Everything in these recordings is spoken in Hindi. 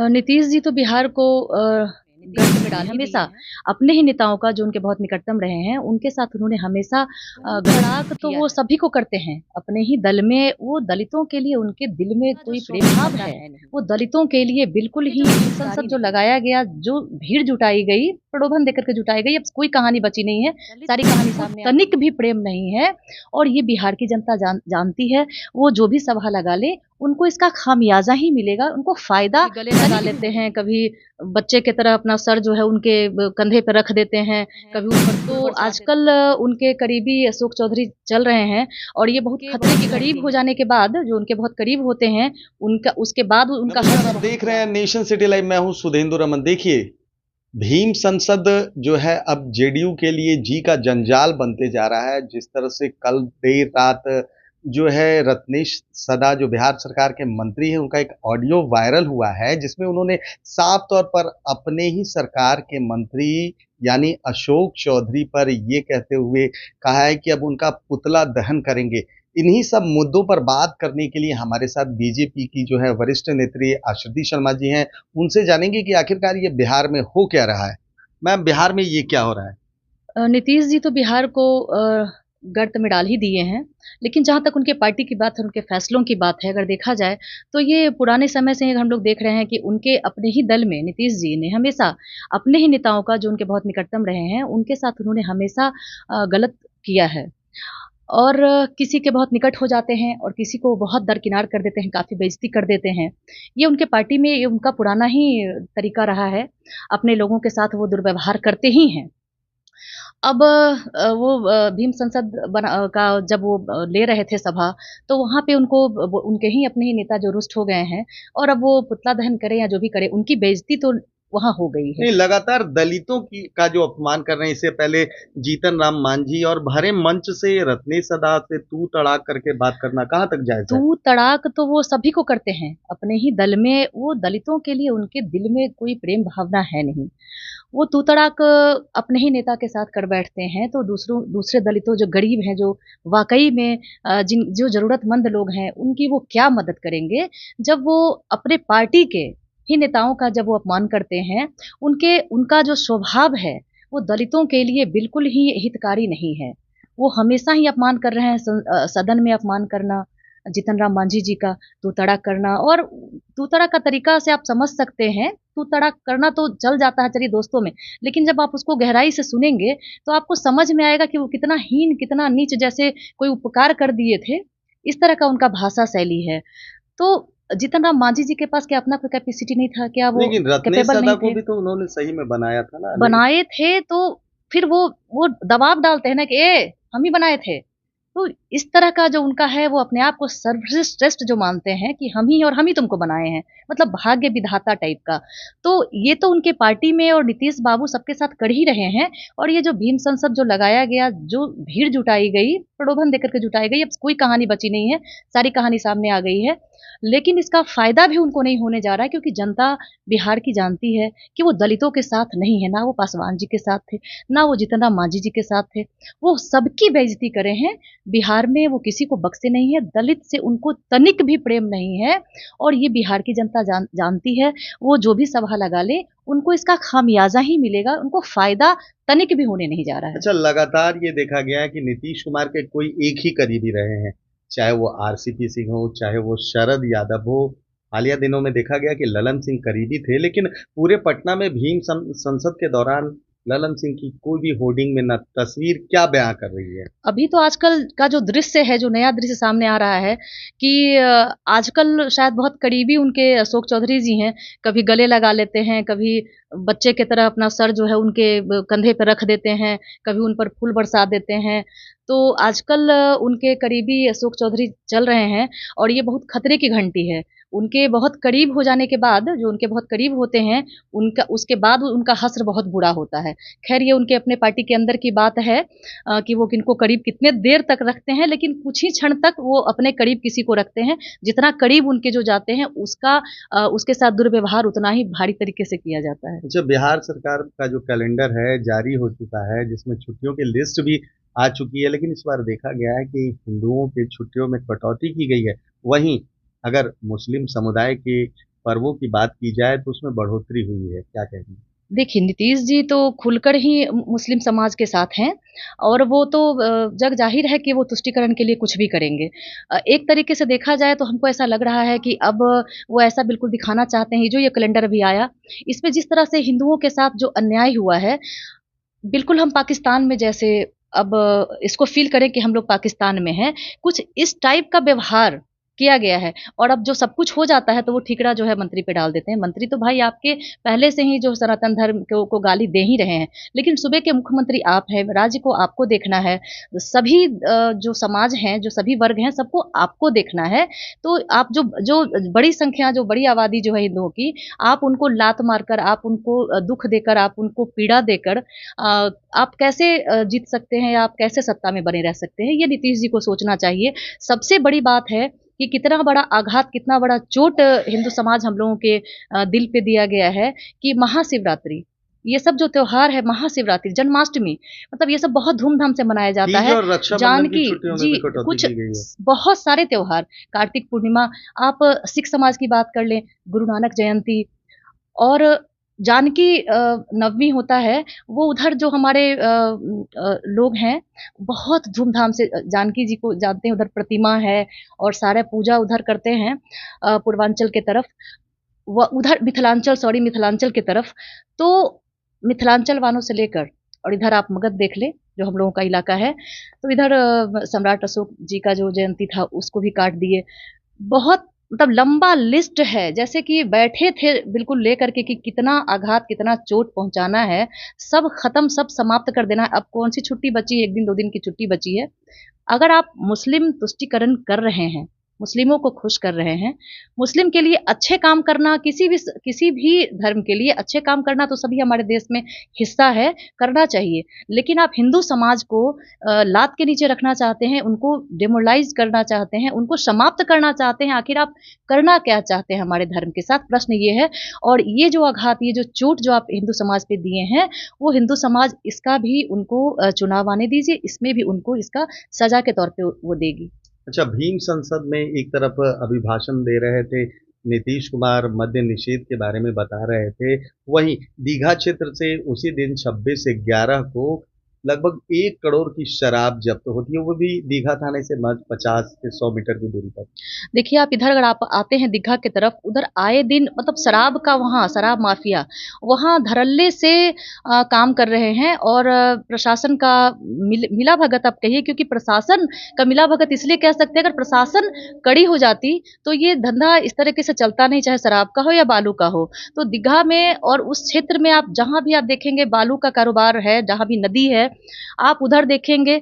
नीतीश जी तो बिहार को गर्त में डाल हमेशा अपने ही नेताओं का जो उनके बहुत निकटतम रहे हैं, उनके साथ उन्होंने हमेशा गड़ाक तो वो सभी को करते हैं। अपने ही दल में वो दलितों के लिए उनके दिल में कोई प्रेम भाव है, वो दलितों के लिए बिल्कुल ही संसद जो लगाया गया, जो भीड़ जुटाई गई, प्रलोभन देकर के जुटाई गई, अब कोई कहानी बची नहीं है, सारी कहानी सामने तनिक भी प्रेम नहीं है और ये बिहार की जनता जानती है। वो जो भी सभा लगा ले, उनको इसका खामियाजा ही मिलेगा, उनको फ़ायदा गले लगा लेते हैं, कभी बच्चे की तरह अपना सर जो है उनके कंधे पे रख देते हैं, कभी ऊपर तो आजकल उनके करीबी अशोक चौधरी चल रहे हैं और ये बहुत खतरे के करीब हो जाने के बाद, जो उनके बहुत करीब होते हैं, उनका उसके बाद उनका नमस्कार, आप देख रहे हैं नेशन सिटी लाइव। मैं हूं सुधेंदु रमन। देखिए, भीम संसद जो है अब जेडीयू के लिए जी का जंजाल बनते जा रहा है। जिस तरह से कल देर रात जो है रत्नेश सदा जो बिहार सरकार के मंत्री हैं, उनका एक ऑडियो वायरल हुआ है जिसमें उन्होंने साफ तौर पर अपने ही सरकार के मंत्री यानी अशोक चौधरी पर ये कहते हुए कहा है कि अब उनका पुतला दहन करेंगे। इन्हीं सब मुद्दों पर बात करने के लिए हमारे साथ बीजेपी की जो है वरिष्ठ नेत्री आकृति शर्मा जी हैं। उनसे जानेंगे कि आखिरकार ये बिहार में हो क्या रहा है। मैम, बिहार में ये क्या हो रहा है? नीतीश जी तो बिहार को गर्त में डाल ही दिए हैं, लेकिन जहाँ तक उनके पार्टी की बात है, उनके फैसलों की बात है, अगर देखा जाए तो ये पुराने समय से हम लोग देख रहे हैं कि उनके अपने ही दल में नीतीश जी ने हमेशा अपने ही नेताओं का जो उनके बहुत निकटतम रहे हैं, उनके साथ उन्होंने हमेशा गलत किया है और किसी के बहुत निकट हो जाते हैं और किसी को बहुत दरकिनार कर देते हैं, काफ़ी बेइज्जती कर देते हैं। ये उनके पार्टी में ये उनका पुराना ही तरीका रहा है, अपने लोगों के साथ वो दुर्व्यवहार करते ही हैं। अब वो भीम संसद का जब वो ले रहे थे सभा, तो वहाँ पे उनको उनके ही अपने ही नेता जो रुष्ट हो गए हैं और अब वो पुतला दहन करें या जो भी करें, उनकी बेइज्जती तो वहाँ हो गई है। नहीं, लगातार दलितों की का जो अपमान कर रहे हैं। इससे पहले जीतन राम मांझी और भरे मंच से रत्नेश सदा से तू तड़ाक करके बात करना कहाँ तक जायज है? तू तड़ाक तो वो सभी को करते हैं, अपने ही दल में वो दलितों के लिए उनके दिल में कोई प्रेम भावना है नहीं। वो तू तड़ाक अपने ही नेता के साथ कर बैठते हैं, तो दूसरे दलितों जो गरीब हैं, जो वाक़ई में जो ज़रूरतमंद लोग हैं, उनकी वो क्या मदद करेंगे, जब वो अपने पार्टी के ही नेताओं का जब वो अपमान करते हैं, उनका जो स्वभाव है, वो दलितों के लिए बिल्कुल ही हितकारी नहीं है। वो हमेशा ही अपमान कर रहे हैं, सदन में अपमान करना, जीतन राम मांझी जी का तू-तड़ाक करना और तू-तड़ाक का तरीका से आप समझ सकते हैं, तू-तड़ाक करना तो चल जाता है चलिए दोस्तों में, लेकिन जब आप उसको गहराई से सुनेंगे, तो आपको समझ में आएगा कि वो कितना हीन, कितना नीच जैसे कोई उपकार कर दिए थे, इस तरह का उनका भाषा शैली है। तो जीतन राम मांझी जी के पास क्या अपना कोई कैपेसिटी नहीं था? क्या वो लेकिन रत्नेश कैपेबल सदा नहीं को थे? भी तो उन्होंने सही में बनाया था ना। बनाए थे तो फिर वो दबाव डालते हैं ना कि हम ही बनाए थे। तो इस तरह का जो उनका है वो अपने आप को सर्वश्रेष्ठ जो मानते हैं कि हम ही तुमको बनाए हैं, मतलब भाग्य विधाता टाइप का। तो ये तो उनके पार्टी में और नीतीश बाबू सबके साथ कर ही रहे हैं और ये जो भीम संसद जो लगाया गया, जो भीड़ जुटाई गई, प्रलोभन देकर के जुटाई गई, अब कोई कहानी बची नहीं है, सारी कहानी सामने आ गई है। लेकिन इसका फ़ायदा भी उनको नहीं होने जा रहा है क्योंकि जनता बिहार की जानती है कि वो दलितों के साथ नहीं है, ना वो पासवान जी के साथ थे, ना वो जीतन राम मांझी जी के साथ थे। वो सबकी बेइज़्ज़ती करे हैं, बिहार में वो किसी को बख्शे नहीं है, दलित से उनको तनिक भी प्रेम नहीं है और ये बिहार की जनता जानती है, वो जो भी सभा लगा ले, उनको इसका खामियाज़ा ही मिलेगा, उनको फ़ायदा तनिक भी होने नहीं जा रहा है। अच्छा, लगातार ये देखा गया है कि नीतीश कुमार के कोई एक ही करीबी रहे हैं, चाहे वो आरसीपी सिंह हो, चाहे वो शरद यादव हो। हालिया दिनों में देखा गया कि ललन सिंह करीबी थे, लेकिन पूरे पटना में भीम संसद के दौरान ललन सिंह की कोई भी होर्डिंग में न तस्वीर क्या बयां कर रही है? अभी तो आजकल का जो दृश्य है, जो नया दृश्य सामने आ रहा है कि आजकल शायद बहुत करीबी उनके अशोक चौधरी जी हैं, कभी गले लगा लेते हैं, कभी बच्चे की तरह अपना सर जो है उनके कंधे पे रख देते हैं, कभी उन पर फूल बरसा देते हैं। तो आजकल उनके करीबी अशोक चौधरी चल रहे हैं और ये बहुत खतरे की घंटी है। उनके बहुत करीब हो जाने के बाद, जो उनके बहुत करीब होते हैं, उनका उसके बाद उनका हश्र बहुत बुरा होता है। ख़ैर ये उनके अपने पार्टी के अंदर की बात है कि वो किनको करीब कितने देर तक रखते हैं, लेकिन कुछ ही क्षण तक वो अपने करीब किसी को रखते हैं। जितना करीब उनके जो जाते हैं, उसके साथ दुर्व्यवहार उतना ही भारी तरीके से किया जाता है। अच्छा, बिहार सरकार का जो कैलेंडर है जारी हो चुका है, जिसमें छुट्टियों की लिस्ट भी आ चुकी है, लेकिन इस बार देखा गया है कि हिंदुओं की छुट्टियों में कटौती की गई है। वहीं अगर मुस्लिम समुदाय के पर्वों की बात की जाए तो उसमें बढ़ोतरी हुई है, क्या कहेंगे? देखिए, नीतीश जी तो खुलकर ही मुस्लिम समाज के साथ हैं और वो तो जग ज़ाहिर है कि वो तुष्टीकरण के लिए कुछ भी करेंगे। एक तरीके से देखा जाए तो हमको ऐसा लग रहा है कि अब वो ऐसा बिल्कुल दिखाना चाहते हैं, जो ये कैलेंडर अभी आया, इसमें जिस तरह से हिंदुओं के साथ जो अन्याय हुआ है, बिल्कुल हम पाकिस्तान में जैसे अब इसको फ़ील करें कि हम लोग पाकिस्तान में हैं, कुछ इस टाइप का व्यवहार किया गया है और अब जो सब कुछ हो जाता है तो वो ठीकरा जो है मंत्री पे डाल देते हैं। मंत्री तो भाई आपके पहले से ही जो सनातन धर्म को गाली दे ही रहे हैं, लेकिन सूबे के मुख्यमंत्री आप हैं, राज्य को आपको देखना है। सभी जो समाज हैं, जो सभी वर्ग हैं, सबको आपको देखना है। तो आप जो जो बड़ी संख्या, जो बड़ी आबादी जो है हिंदुओं की, आप उनको लात मारकर, आप उनको दुःख देकर, आप उनको पीड़ा देकर आप कैसे जीत सकते हैं या आप कैसे सत्ता में बने रह सकते हैं, ये नीतीश जी को सोचना चाहिए। सबसे बड़ी बात है कि कितना बड़ा आघात, कितना बड़ा चोट हिंदू समाज हम लोगों के दिल पे दिया गया है कि महाशिवरात्रि, ये सब जो त्योहार है, महाशिवरात्रि, जन्माष्टमी, मतलब ये सब बहुत धूमधाम से मनाया जाता तीज है। और रक्षाबंधन की जानकी छुट्टियों में जी, भी कटौती कुछ की गई है। बहुत सारे त्योहार, कार्तिक पूर्णिमा, आप सिख समाज की बात कर लें, गुरु नानक जयंती और जानकी नवमी होता है, वो उधर जो हमारे लोग हैं, बहुत धूमधाम से जानकी जी को जानते हैं, उधर प्रतिमा है और सारा पूजा उधर करते हैं पूर्वांचल के तरफ, व उधर मिथिलांचल, सॉरी मिथिलांचल की तरफ। तो मिथिलांचल वालों से लेकर और इधर आप मगध देख लें, जो हम लोगों का इलाका है, तो इधर सम्राट अशोक जी का जो जयंती था, उसको भी काट दिए। बहुत मतलब लंबा लिस्ट है, जैसे कि बैठे थे बिल्कुल लेकर के कि कितना आघात, कितना चोट पहुँचाना है, सब खत्म, सब समाप्त कर देना है। अब कौन-सी छुट्टी बची है, 1 दिन 2 दिन की छुट्टी बची है। अगर आप मुस्लिम तुष्टीकरण कर रहे हैं, मुस्लिमों को खुश कर रहे हैं, मुस्लिम के लिए अच्छे काम करना, किसी भी धर्म के लिए अच्छे काम करना तो सभी हमारे देश में हिस्सा है, करना चाहिए। लेकिन आप हिंदू समाज को लात के नीचे रखना चाहते हैं, उनको डिमोरलाइज़ करना चाहते हैं, उनको समाप्त करना चाहते हैं। आखिर आप करना क्या चाहते हैं हमारे धर्म के साथ? प्रश्न ये है। और ये जो आघात, ये जो चोट जो आप हिंदू समाज पे दिए हैं, वो हिंदू समाज इसका भी उनको चुनाव आने दीजिए, इसमें भी उनको इसका सज़ा के तौर पे वो देगी। अच्छा, भीम संसद में एक तरफ अभिभाषण दे रहे थे, नीतीश कुमार मद्य निषेध के बारे में बता रहे थे, वहीं दीघा क्षेत्र से उसी दिन 26/11 को लगभग 1 करोड़ की शराब जब्त होती है, वो भी दीघा थाने से महज 50 से 100 मीटर की दूरी पर। देखिए, आप इधर अगर आप आते हैं दीघा की तरफ, उधर आए दिन मतलब शराब का, वहाँ शराब माफिया, वहाँ धड़ल्ले से काम कर रहे हैं और प्रशासन का मिला-भगत आप कहिए, क्योंकि प्रशासन का मिला-भगत इसलिए कह सकते हैं, अगर प्रशासन कड़ी हो जाती, तो ये धंधा इस तरीके से चलता नहीं, चाहे शराब का हो या बालू का हो। तो दीघा में और उस क्षेत्र में आप जहाँ भी आप देखेंगे बालू का कारोबार है, जहाँ भी नदी है, आप उधर देखेंगे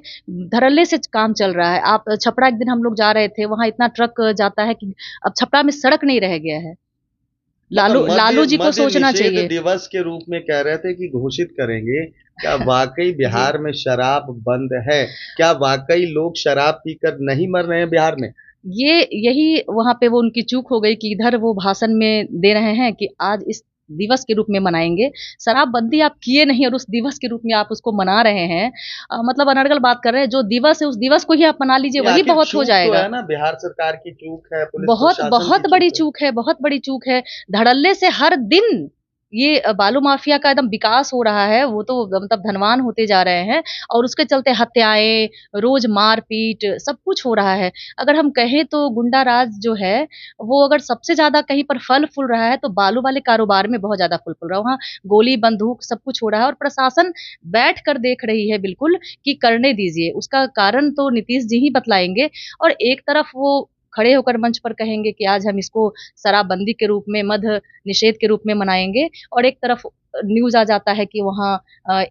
धड़ल्ले से काम चल रहा है। आप छपरा एक दिन हम लोग जा रहे थे, वहाँ इतना ट्रक जाता है कि अब छपरा में सड़क नहीं रह गया है। मतलब मद्य लालू जी को मद्य सोचना निषेध चाहिए। दिवस के रूप में कह रहे थे कि घोषित करेंगे। क्या वाक़ई जी। बिहार में शराब बंद है? क्या वाक़ई लोग शराब पीकर नहीं मर रहे हैं बिहार में? ये यही वहाँ पे वो उनकी चूक हो गई कि इधर वो भाषण में दे रहे हैं कि आज इस दिवस के रूप में मनाएँगे। शराबबंदी आप किए नहीं और उस दिवस के रूप में आप उसको मना रहे हैं। मतलब अनर्गल बात कर रहे हैं, जो दिवस है उस दिवस को ही आप मना लीजिए, ये वही आखिर बहुत हो चूक तो जाएगा। है ना, बिहार सरकार की चूक है, पुलिस बहुत प्रशासन की बहुत बड़ी चूक है। चूक है, बहुत बड़ी चूक है। धड़ल्ले से हर दिन ये बालू माफिया का एकदम विकास हो रहा है, वो तो मतलब धनवान होते जा रहे हैं और उसके चलते हत्याएँ, रोज़ मार-पीट सब कुछ हो रहा है। अगर हम कहें तो गुंडा राज जो है, वो अगर सबसे ज़्यादा कहीं पर फल-फूल रहा है तो बालू वाले कारोबार में बहुत ज़्यादा फल-फूल रहा है। वहाँ गोली, बंदूक सब कुछ हो रहा है और प्रशासन बैठ कर देख रही है बिल्कुल कि करने दीजिए। उसका कारण तो नीतीश जी ही बतलाएँगे और एक तरफ वो खड़े होकर मंच पर कहेंगे कि आज हम इसको शराबबंदी के रूप में, मद्य निषेध के रूप में मनाएँगे और एक तरफ न्यूज़ आ जाता है कि वहाँ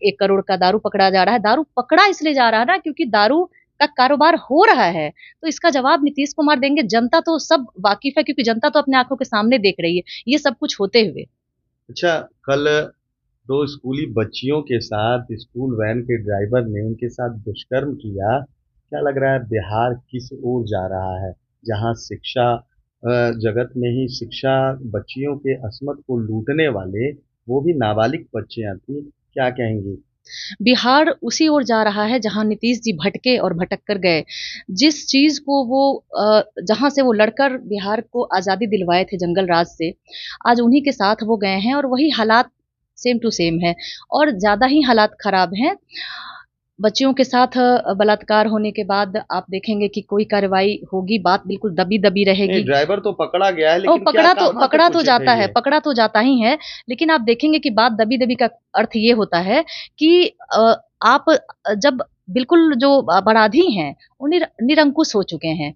1 करोड़ का दारू पकड़ा जा रहा है। दारू पकड़ा इसलिए जा रहा है ना क्योंकि दारू का कारोबार हो रहा है। तो इसका जवाब नीतीश कुमार देंगे। जनता तो सब वाकिफ़ है क्योंकि जनता तो अपने आँखों के सामने देख रही है, ये सब कुछ होते हुए। अच्छा, कल 2 स्कूली बच्चियों के साथ स्कूल वैन के ड्राइवर ने उनके साथ दुष्कर्म किया। क्या लग रहा है बिहार किस ओर जा रहा है? जहाँ शिक्षा जगत में ही शिक्षा बच्चियों के अस्मत को लूटने वाले, वो भी नाबालिग बच्चियाँ थीं। क्या कहेंगी? बिहार उसी ओर जा रहा है जहां नीतीश जी भटके और भटक कर गए। जिस चीज को वो जहां से वो लड़कर बिहार को आजादी दिलवाए थे जंगल राज से, आज उन्हीं के साथ वो गए हैं और वही हालात सेम टू सेम है और ज्यादा ही हालात खराब हैं। बच्चियों के साथ बलात्कार होने के बाद आप देखेंगे कि कोई कार्रवाई होगी, बात बिल्कुल दबी दबी नहीं, रहेगी। ड्राइवर तो पकड़ा गया है, ओ लेकिन क्या कहाँ तक पकड़ा तो पहुंचे थे जाता है, ये? पकड़ा तो जाता ही है, लेकिन आप देखेंगे कि बात दबी दबी का अर्थ ये होता है कि आप जब बिल्कुल जो अपराधी हैं वो निरंकुश हो चुके हैं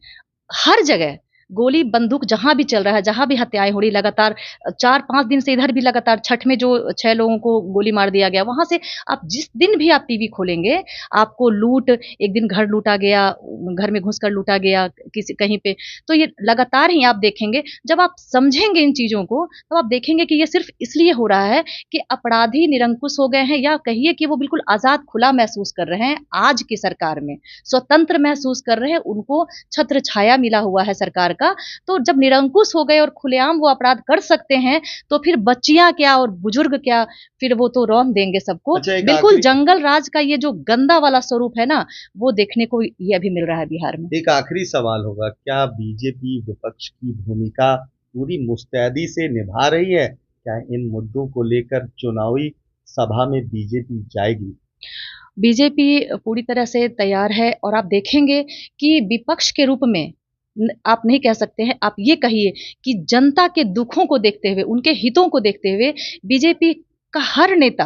हर जगह। गोली बंदूक जहां भी चल रहा है, जहां भी हत्याएं हो रही लगातार, 4-5 दिन से इधर भी लगातार छठ में जो 6 लोगों को गोली मार दिया गया, वहां से आप जिस दिन भी आप टीवी खोलेंगे आपको लूट, एक दिन घर लूटा गया, घर में घुसकर लूटा गया किसी कहीं पे। तो ये लगातार ही आप देखेंगे। जब आप समझेंगे इन चीजों को तो आप देखेंगे कि ये सिर्फ इसलिए हो रहा है कि अपराधी निरंकुश हो गए हैं, या कहिए कि वो बिल्कुल आजाद खुला महसूस कर रहे हैं आज की सरकार में, स्वतंत्र महसूस कर रहे हैं, उनको छत्र छाया मिला हुआ है सरकार का। तो जब निरंकुश हो गए और खुलेआम वो अपराध कर सकते हैं, तो फिर बच्चियां क्या और बुजुर्ग क्या, फिर वो तो रौंद देंगे सबको। अच्छा, एक बिल्कुल आखिरी जंगल राज का ये जो गंदा वाला स्वरूप है ना, वो देखने को ये अभी मिल रहा है बिहार में। एक आखिरी सवाल होगा, क्या बीजेपी विपक्ष की भूमिका पूरी मुस्तैदी से निभा रही है? क्या इन मुद्दों को लेकर चुनावी सभा में बीजेपी जाएगी? बीजेपी पूरी तरह से तैयार है और आप देखेंगे कि विपक्ष के रूप में आप नहीं कह सकते हैं, आप ये कहिए कि जनता के दुखों को देखते हुए, उनके हितों को देखते हुए बीजेपी का हर नेता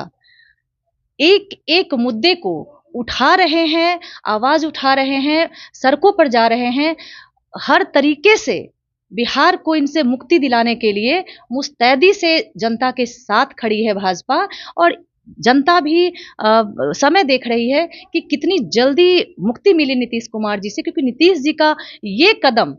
एक एक मुद्दे को उठा रहे हैं, आवाज उठा रहे हैं, सड़कों पर जा रहे हैं, हर तरीके से बिहार को इनसे मुक्ति दिलाने के लिए मुस्तैदी से जनता के साथ खड़ी है भाजपा। और जनता भी समय देख रही है कि कितनी जल्दी मुक्ति मिली नीतीश कुमार जी से, क्योंकि नीतीश जी का ये कदम,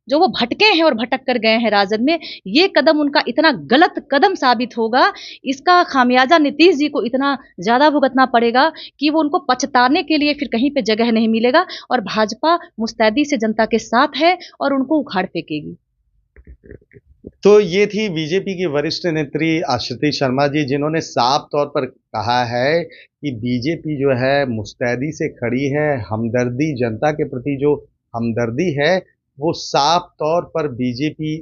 जो वो भटके हैं और भटक कर गए हैं राजद में, ये कदम उनका इतना गलत कदम साबित होगा, इसका खामियाजा नीतीश जी को इतना ज्यादा भुगतना पड़ेगा कि वो उनको पछताने के लिए फिर कहीं पे जगह नहीं मिलेगा और भाजपा मुस्तैदी से जनता के साथ है और उनको उखाड़ फेंकेगी। तो ये थी बीजेपी की वरिष्ठ नेत्री आश्रिति शर्मा जी, जिन्होंने साफ तौर पर कहा है कि बीजेपी जो है मुस्तैदी से खड़ी है। हमदर्दी, जनता के प्रति जो हमदर्दी है वो साफ तौर पर बीजेपी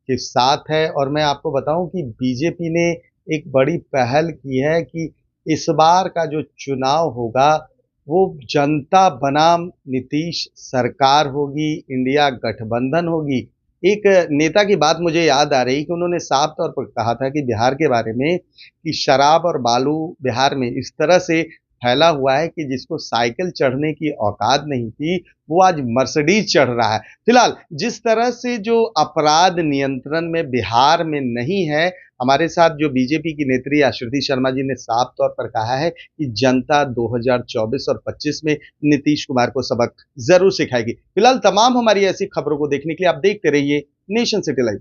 के साथ है। और मैं आपको बताऊं कि बीजेपी ने एक बड़ी पहल की है कि इस बार का जो चुनाव होगा वो जनता बनाम नीतीश सरकार होगी, इंडिया गठबंधन होगी। एक नेता की बात मुझे याद आ रही कि उन्होंने साफ तौर पर कहा था कि बिहार के बारे में कि शराब और बालू बिहार में इस तरह से फैला हुआ है कि जिसको साइकिल चढ़ने की औकात नहीं थी वो आज मर्सिडीज चढ़ रहा है। फिलहाल जिस तरह से जो अपराध नियंत्रण में बिहार में नहीं है, हमारे साथ जो बीजेपी की नेत्री आश्रिति शर्मा जी ने साफ तौर पर कहा है कि जनता 2024 और 25 में नीतीश कुमार को सबक जरूर सिखाएगी। फिलहाल तमाम हमारी ऐसी खबरों को देखने के लिए आप देखते रहिए नेशन सिटी लाइव।